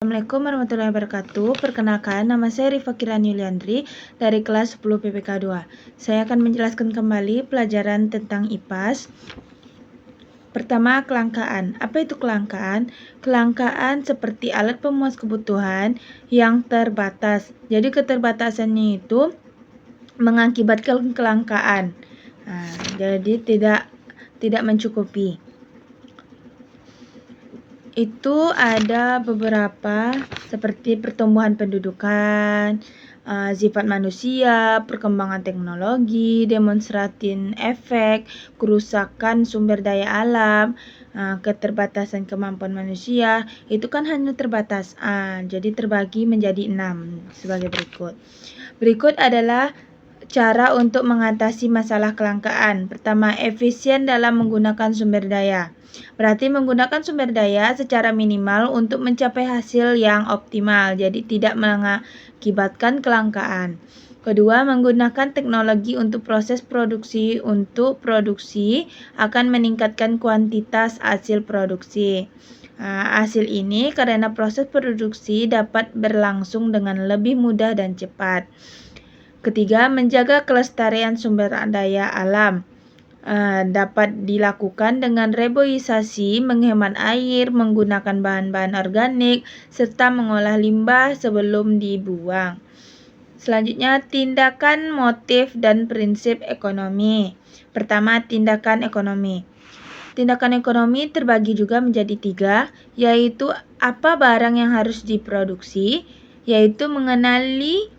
Assalamualaikum warahmatullahi wabarakatuh. Perkenalkan, nama saya Rifa Kirani Yuliandri dari kelas 10 PPK 2. Saya akan menjelaskan kembali pelajaran tentang IPAS. Pertama, kelangkaan. Apa itu kelangkaan? Kelangkaan seperti alat pemuas kebutuhan yang terbatas. Jadi keterbatasannya itu mengakibatkan kelangkaan. Jadi tidak mencukupi. Itu ada beberapa seperti pertumbuhan pendudukan, sifat manusia, perkembangan teknologi, demonstratin efek, kerusakan sumber daya alam, keterbatasan kemampuan manusia, itu kan hanya terbatas. Jadi terbagi menjadi 6 sebagai berikut. Berikut adalah cara untuk mengatasi masalah kelangkaan. Pertama, efisien dalam menggunakan sumber daya. Berarti menggunakan sumber daya secara minimal untuk mencapai hasil yang optimal, jadi tidak mengakibatkan kelangkaan. Kedua, menggunakan teknologi untuk proses produksi. Untuk produksi akan meningkatkan kuantitas hasil produksi. Hasil ini karena proses produksi dapat berlangsung dengan lebih mudah dan cepat. Ketiga, menjaga kelestarian sumber daya alam. Dapat dilakukan dengan reboisasi, menghemat air, menggunakan bahan-bahan organik, serta mengolah limbah sebelum dibuang. Selanjutnya, tindakan, motif, dan prinsip ekonomi. Pertama, tindakan ekonomi. Tindakan ekonomi terbagi juga menjadi 3, yaitu apa barang yang harus diproduksi, yaitu mengenali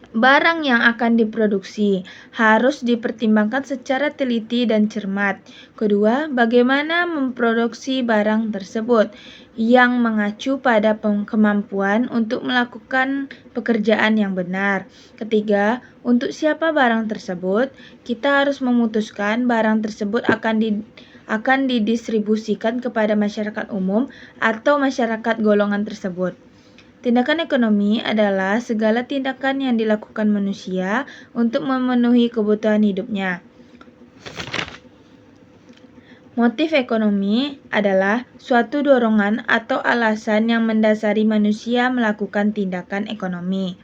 barang yang akan diproduksi harus dipertimbangkan secara teliti dan cermat. Kedua, bagaimana memproduksi barang tersebut yang mengacu pada kemampuan untuk melakukan pekerjaan yang benar. Ketiga, untuk siapa barang tersebut, kita harus memutuskan barang tersebut akan didistribusikan kepada masyarakat umum atau masyarakat golongan tersebut. Tindakan ekonomi adalah segala tindakan yang dilakukan manusia untuk memenuhi kebutuhan hidupnya. Motif ekonomi adalah suatu dorongan atau alasan yang mendasari manusia melakukan tindakan ekonomi.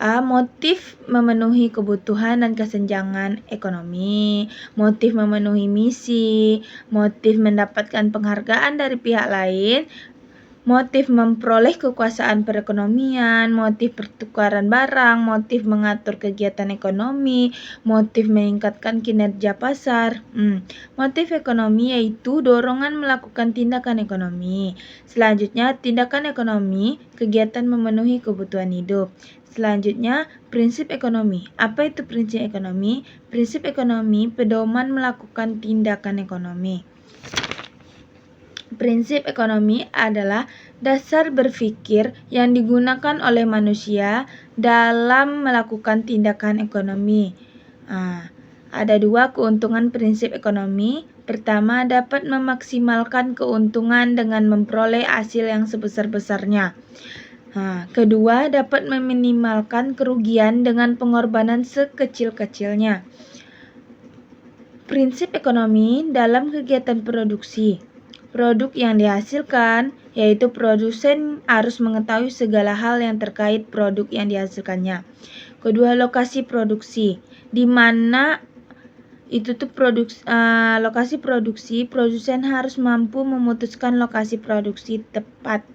Motif memenuhi kebutuhan dan kesenjangan ekonomi, motif memenuhi misi, motif mendapatkan penghargaan dari pihak lain, motif memperoleh kekuasaan perekonomian, motif pertukaran barang, motif mengatur kegiatan ekonomi, motif meningkatkan kinerja pasar. Motif ekonomi yaitu dorongan melakukan tindakan ekonomi. Selanjutnya, tindakan ekonomi, kegiatan memenuhi kebutuhan hidup. Selanjutnya, prinsip ekonomi. Apa itu prinsip ekonomi? Prinsip ekonomi pedoman melakukan tindakan ekonomi. Prinsip ekonomi adalah dasar berpikir yang digunakan oleh manusia dalam melakukan tindakan ekonomi. Ada 2 keuntungan prinsip ekonomi. Pertama, dapat memaksimalkan keuntungan dengan memperoleh hasil yang sebesar-besarnya. Kedua, dapat meminimalkan kerugian dengan pengorbanan sekecil-kecilnya. Prinsip ekonomi dalam kegiatan produksi. Produk yang dihasilkan, yaitu produsen harus mengetahui segala hal yang terkait produk yang dihasilkannya. Kedua, lokasi produksi, di mana lokasi produksi, produsen harus mampu memutuskan lokasi produksi tepat.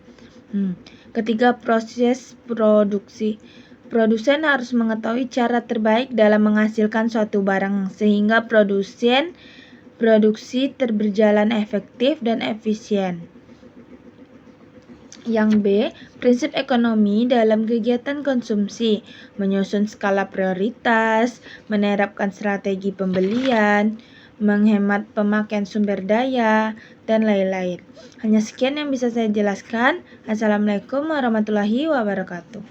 Ketiga, proses produksi. Produsen harus mengetahui cara terbaik dalam menghasilkan suatu barang sehingga produksi berjalan efektif dan efisien. Yang B, prinsip ekonomi dalam kegiatan konsumsi, menyusun skala prioritas, menerapkan strategi pembelian, menghemat pemakaian sumber daya, dan lain-lain. Hanya sekian yang bisa saya jelaskan. Assalamualaikum warahmatullahi wabarakatuh.